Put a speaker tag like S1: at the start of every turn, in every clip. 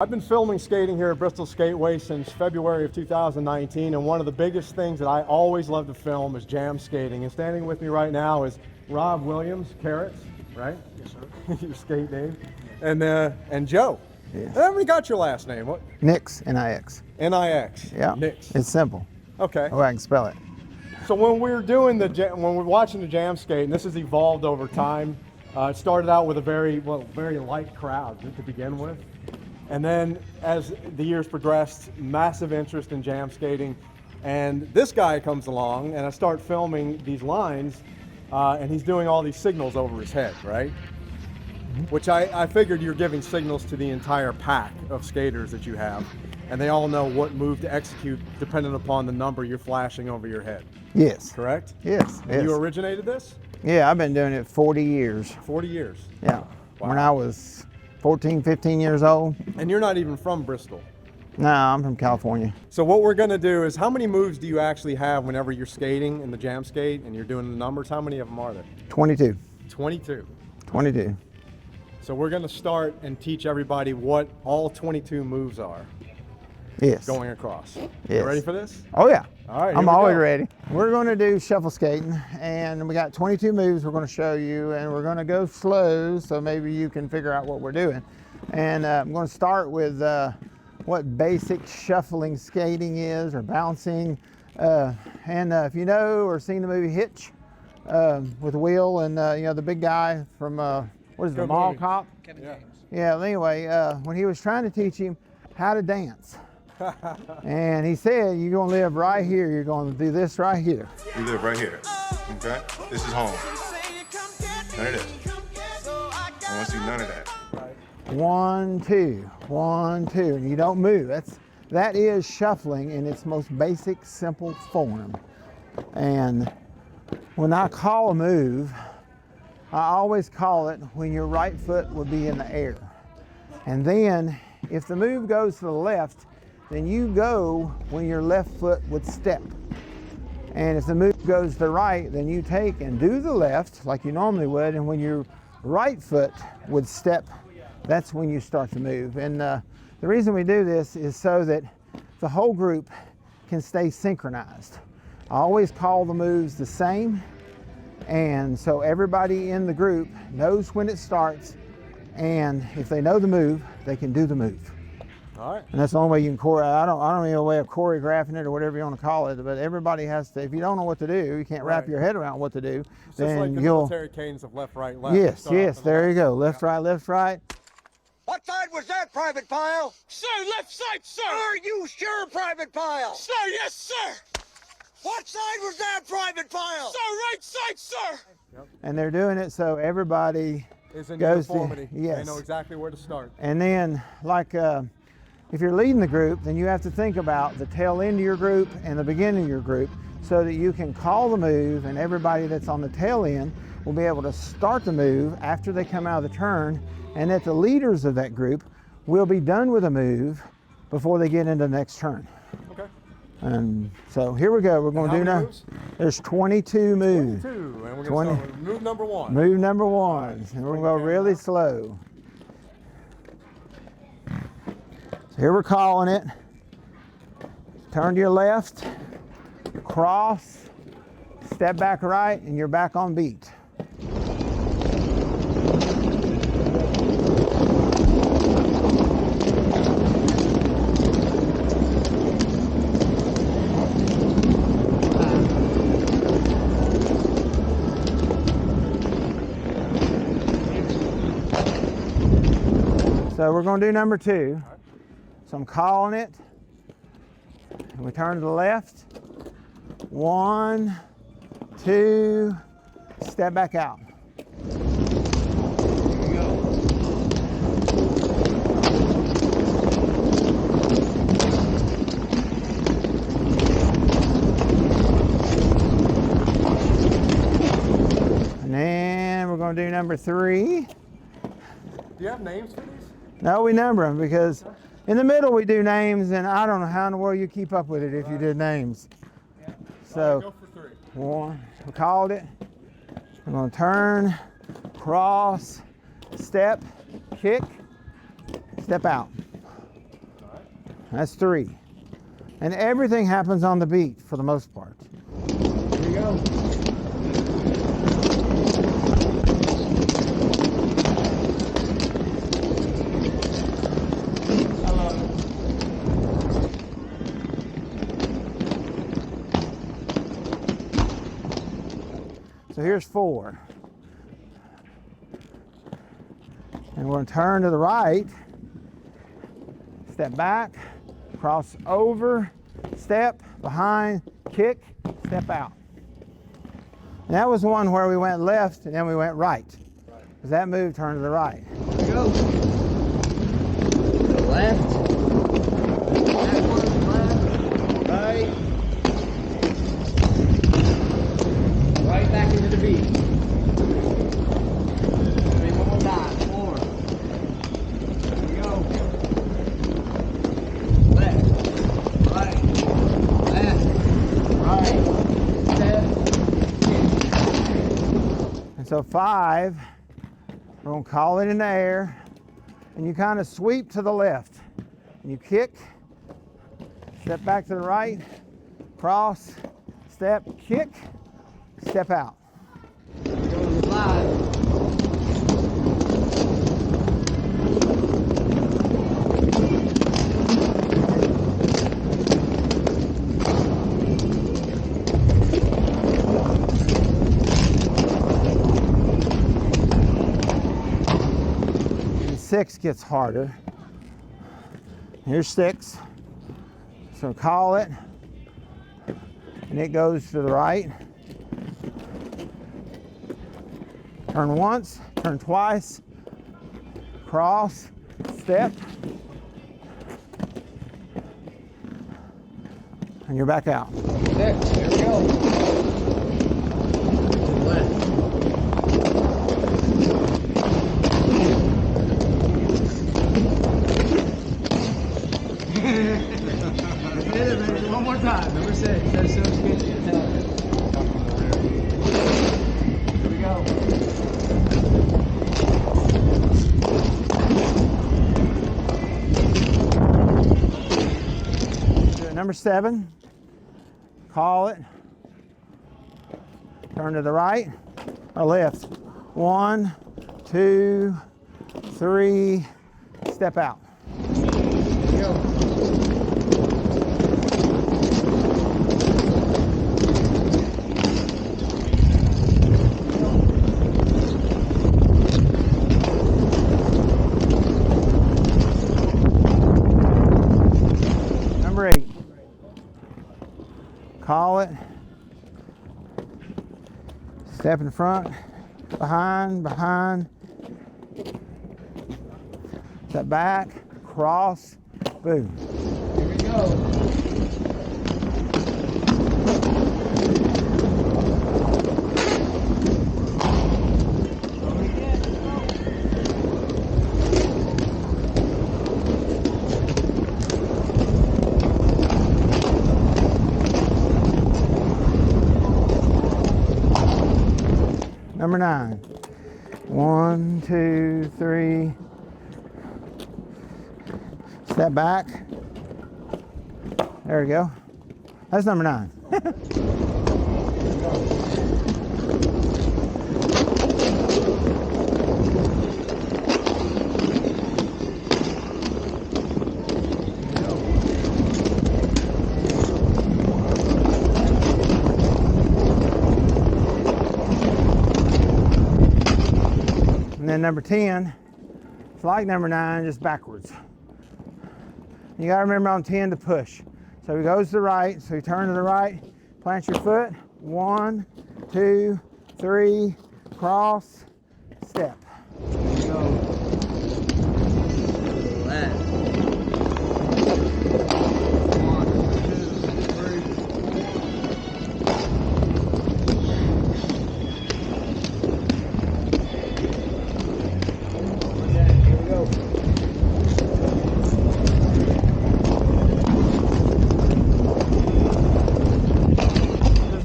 S1: I've been filming skating here at Bristol Skateway since February of 2019, and one of the biggest things that I always love to film is jam skating. And standing with me right now is Rob Williams, Carrots, right?
S2: Yes, sir.
S1: Your skate name. And Joe.
S3: Yes.
S1: I haven't got your last name. What?
S3: Nix, N-I-X.
S1: N-I-X.
S3: Yeah.
S1: Nix.
S3: It's simple.
S1: Okay.
S3: Oh, I can spell it.
S1: So when we're watching the jam skate, and this has evolved over time, it started out with a very light crowd to begin with. And then as the years progressed, massive interest in jam skating. And this guy comes along and I start filming these lines and he's doing all these signals over his head, right? Mm-hmm. Which I figured you're giving signals to the entire pack of skaters that you have. And they all know what move to execute depending upon the number you're flashing over your head.
S3: Yes.
S1: Correct?
S3: Yes.
S1: And you originated this?
S3: Yeah, I've been doing it 40 years.
S1: 40 years?
S3: Yeah.
S1: Wow.
S3: When I was 14, 15 years old.
S1: And you're not even from Bristol?
S3: No, I'm from California.
S1: So what we're gonna do is, how many moves do you actually have whenever you're skating in the jam skate and you're doing the numbers? How many of them are there?
S3: 22.
S1: 22.
S3: 22.
S1: So we're gonna start and teach everybody what all 22 moves are.
S3: Yes.
S1: Going across.
S3: Yes.
S1: You ready for this?
S3: Oh yeah.
S1: All right.
S3: I'm always ready. We're going to do shuffle skating, and we got 22 moves we're going to show you, and we're going to go slow so maybe you can figure out what we're doing. And I'm going to start with what basic shuffling skating is, or bouncing. If you know or seen the movie Hitch with Will and the big guy from what is it, the Mall Cop?
S2: Kevin James.
S3: Yeah. Anyway, when he was trying to teach him how to dance. And he said, you're going to live right here. You're going to do this right here.
S4: You live right here, okay? This is home. None of this. I want to see none of that.
S3: 1, 2, 1, 2, and you don't move. That is shuffling in its most basic, simple form. And when I call a move, I always call it when your right foot would be in the air. And then if the move goes to the left, then you go when your left foot would step. And if the move goes to the right, then you take and do the left like you normally would, and when your right foot would step, that's when you start to move. And the reason we do this is so that the whole group can stay synchronized. I always call the moves the same, and so everybody in the group knows when it starts, and if they know the move, they can do the move.
S1: All right.
S3: And that's the only way you can I don't know a way of choreographing it or whatever you want to call it, but everybody has to. If you don't know what to do, you can't wrap your head around what to do.
S1: It's
S3: then
S1: just like the military cadence of left, right, left.
S3: Yes, there you go. Left, right, left, right.
S5: What side was that, Private Pile?
S6: Sir, left side, sir!
S5: Are you sure, Private Pile?
S6: Sir, yes, sir!
S5: What side was that, Private Pile?
S6: Sir, right side, sir!
S3: And they're doing it so everybody
S1: Is in
S3: goes
S1: uniformity.
S3: yes.
S1: They know exactly where to start.
S3: And then, like, if you're leading the group, then you have to think about the tail end of your group and the beginning of your group so that you can call the move, and everybody that's on the tail end will be able to start the move after they come out of the turn, and that the leaders of that group will be done with a move before they get into the next turn.
S1: Okay.
S3: And so here we go. We're going to do now. There's 22 moves.
S1: 22, and we're going to start with move number 1.
S3: Move number 1, and we're going to go really slow. So here we're calling it. Turn to your left, cross, step back right, and you're back on beat. So we're going to do number 2. So I'm calling it. And we turn to the left. 1, 2, step back out. And then we're going to do number 3.
S1: Do you have names for these?
S3: No, we number them because in the middle we do names, and I don't know how in the world you keep up with it if you did names. So,
S1: Go for 3.
S3: 1, we called it. I'm going to turn, cross, step, kick, step out. That's 3. And everything happens on the beat for the most part. Here you go. So here's 4. And we're going to turn to the right, step back, cross over, step, behind, kick, step out. And that was the one where we went left and then we went right. Because that move turned to the right. Here we go. To the left. Left. Right. Right back into the beat. One more time. 4. Here we go. Left. Right. Left. Right. Step. And so 5, we're going to call it in the air, and you kind of sweep to the left. And you kick, step back to the right, cross, step, kick, step out. Go to the 5. And 6 gets harder. Here's 6. So call it, and it goes to the right. Turn once, turn twice, cross, step, and you're back out. 6, here we go. Left. One more time, number 6. That's so sketchy. Here we go. Number 7, call it, turn to the right or left. 1, 2, 3, step out. Here we go. Number 8. Call it, step in front, behind, step back, cross, boom. Here we go. Number 9. 1, 2, 3. Step back. There we go. That's number 9. And then number 10, it's like number 9, just backwards. You gotta remember on 10 to push. So he goes to the right, so you turn to the right, plant your foot, 1, 2, 3, cross, step. Go. Left. 1,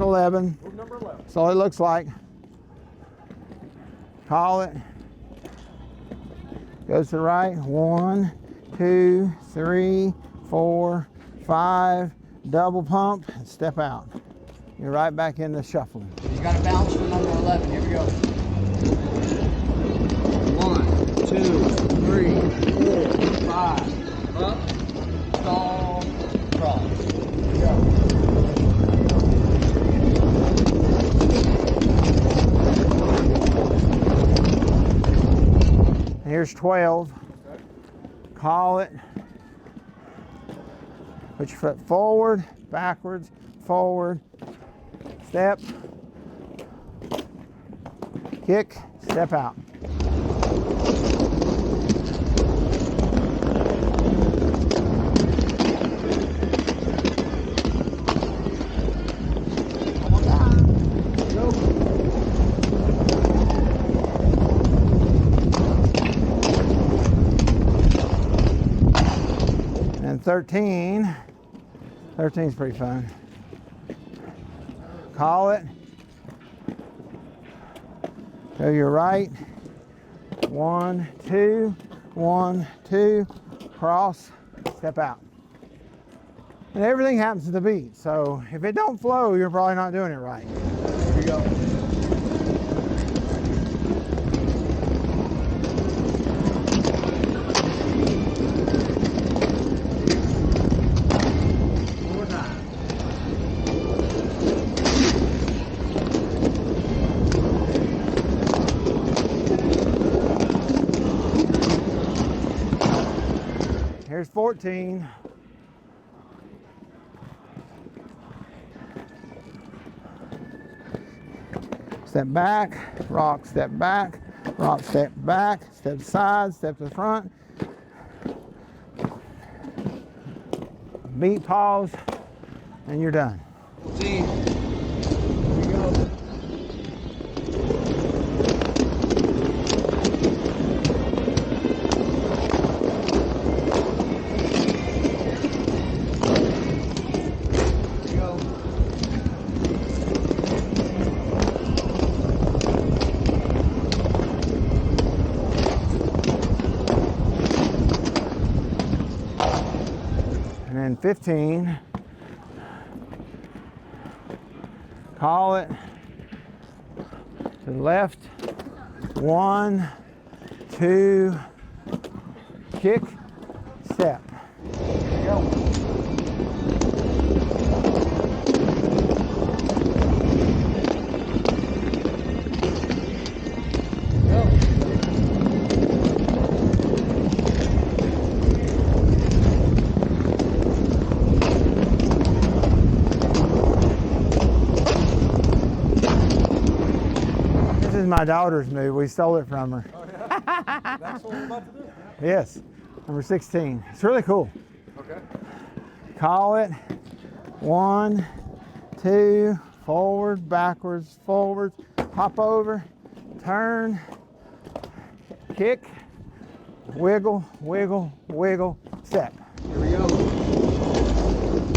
S3: 11.
S1: Move number 11.
S3: That's all it looks like. Call it. Goes to the right. 1, 2, 3, 4, 5, double pump, and step out. You're right back in the shuffling.
S2: You got to bounce for number 11. Here we go. 1, 2, 3, 4, 5. Up, stall, cross. Here we go.
S3: Here's 12. Call it. Put your foot forward, backwards, forward. Step. Kick, step out. One more time. Go. And 13. 13's pretty fun. Call it. Go your right. 1, 2, 1, 2. Cross. Step out. And everything happens to the beat. So if it don't flow, you're probably not doing it right. Here we go. Here's 14. Step back, rock, step back, rock, step back, step side, step to the front. Beat, pause, and you're done.
S2: 14. Here we go.
S3: And then 15, call it, to the left, 1, 2, kick, step. Here we go. This is my daughter's move. We stole it from her.
S1: Oh, yeah? That's what we're about to do?
S3: Yes, number 16. It's really cool.
S1: Okay.
S3: Call it. 1, 2, forward, backwards, forwards, hop over, turn, kick, wiggle, wiggle, wiggle, step.
S2: Here we go.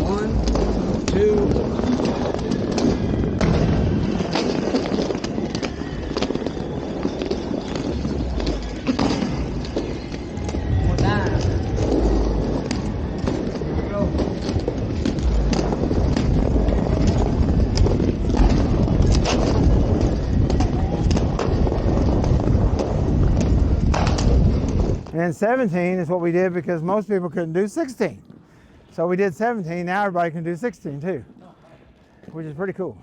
S2: 1, 2. More time. Here we go.
S3: And then 17 is what we did because most people couldn't do 16. So we did 17, now everybody can do 16 too, which is pretty cool.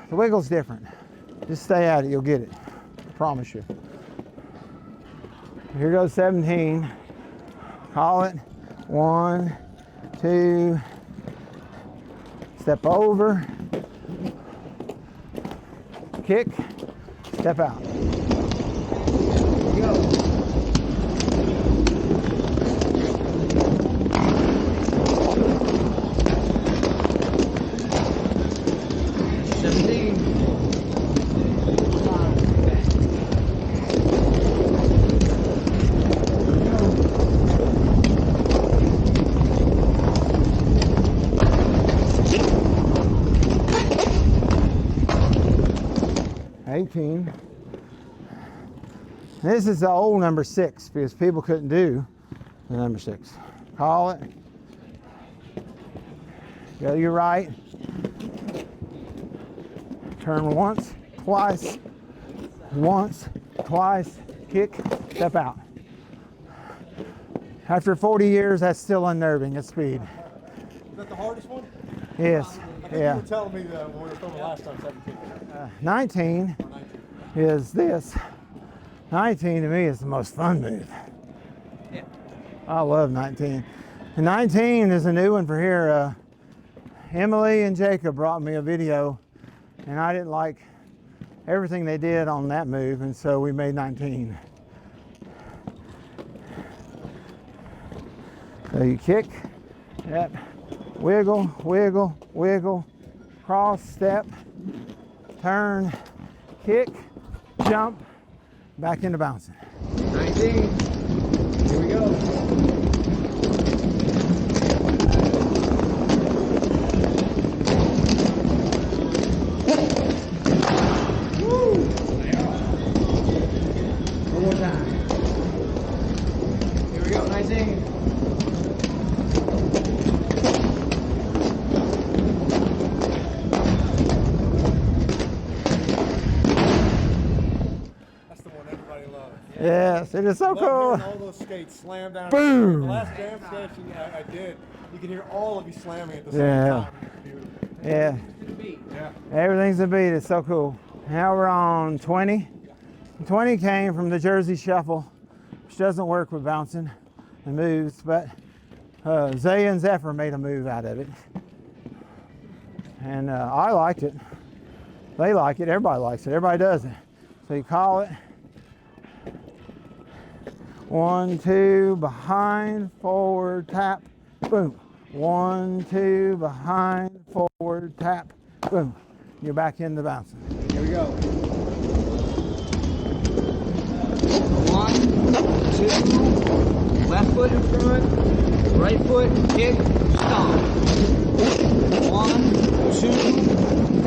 S3: The wiggle's different. Just stay at it, you'll get it. I promise you. Here goes 17. Call it. 1, 2, step over, kick, step out.
S2: Here we go.
S3: This is the old number 6 because people couldn't do the number 6. Call it. Go to your right. Turn once, twice, kick, step out. After 40 years, that's still unnerving at speed.
S1: Is that the hardest one?
S3: Yes,
S1: I think
S3: yeah.
S1: you were telling me that when we were filming last time, 17.
S3: 19 is this. 19 to me is the most fun move. I love 19. And 19 is a new one for here. Emily and Jacob brought me a video, and I didn't like everything they did on that move, and so we made 19. So you kick, yep, wiggle, wiggle, wiggle, cross, step, turn, kick, jump, back into bouncing.
S2: 19. Here we go. Woo! One more time. Here we go. 19.
S3: Yes, it is so cool.
S1: All those skates slam down.
S3: Boom.
S1: The last jam station I did, you could hear all of you slamming at the same
S3: Yeah.
S1: time. Beautiful.
S3: Yeah,
S1: Yeah.
S3: everything's a beat. It's so cool. Now we're on 20. 20 came from the Jersey Shuffle, which doesn't work with bouncing and moves, but Zaya and Zephyr made a move out of it. And I liked it. They like it. Everybody likes it. Everybody does it. So you call it. 1, 2, behind, forward, tap, boom. 1, 2, behind, forward, tap, boom. You're back in the bouncing.
S2: Here we go. 1, 2, left foot in front, right foot, kick, stomp. 1, 2,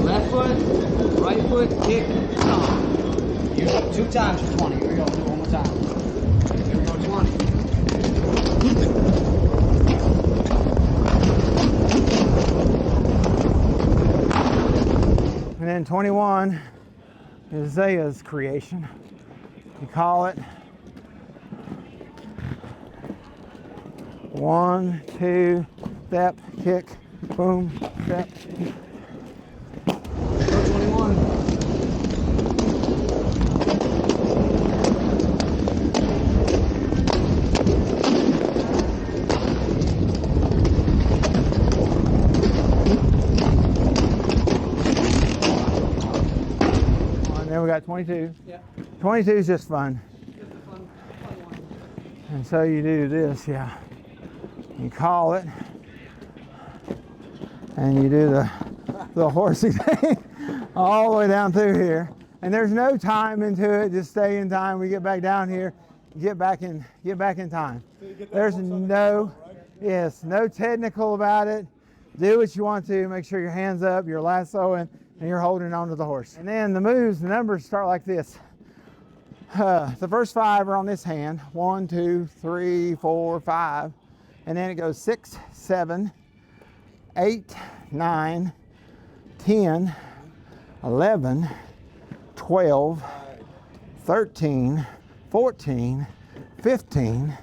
S2: left foot, right foot, kick, stomp. You 2 times for 20. Here we go. Do it one more time. Here we go. 20.
S3: And then 21 is Zaya's creation. You call it. 1, 2, step, kick, boom, step.
S2: Go 21.
S3: And then we got 22.
S2: Yeah.
S3: 22 is just fun.
S2: Just a fun one.
S3: And so you do this, yeah. You call it, and you do the horsey thing all the way down through here. And there's no time into it. Just stay in time. We get back down here, get back in time. There's no technical about it. Do what you want to. Make sure your hands up, you're lassoing, and you're holding onto the horse. And then the moves, the numbers start like this. The first 5 are on this hand. 1, 2, 3, 4, 5. And then it goes 6, 7, 8, 9, 10, 11, 12, 13, 14, 15,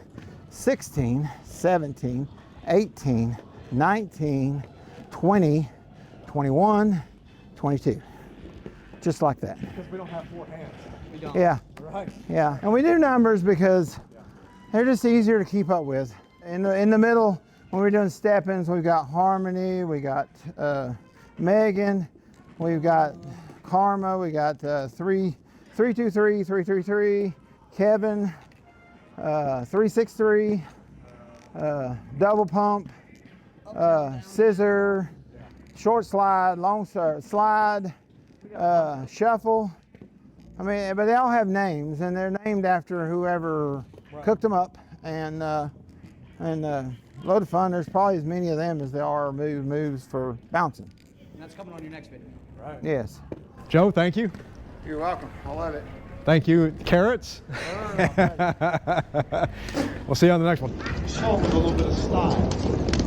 S3: 16, 17, 18, 19, 20, 21, 22. Just like that.
S1: Because we don't have 4 hands.
S2: We don't.
S3: Yeah,
S1: Right.
S3: yeah. And we do numbers because they're just easier to keep up with. In the middle, when we're doing step-ins, we've got Harmony, we got Megan, we've got Karma, we got 323, 333, Kevin, 363, double pump, scissor, short slide, long slide, shuffle. I mean, but they all have names, and they're named after whoever cooked them up. And a load of fun. There's probably as many of them as there are moves for bouncing.
S2: And that's coming on your next video.
S1: Right.
S3: Yes.
S1: Joe, thank you.
S3: You're welcome. I love it.
S1: Thank you. Carrots? We'll see you on the next one.
S3: Show them a little bit of style.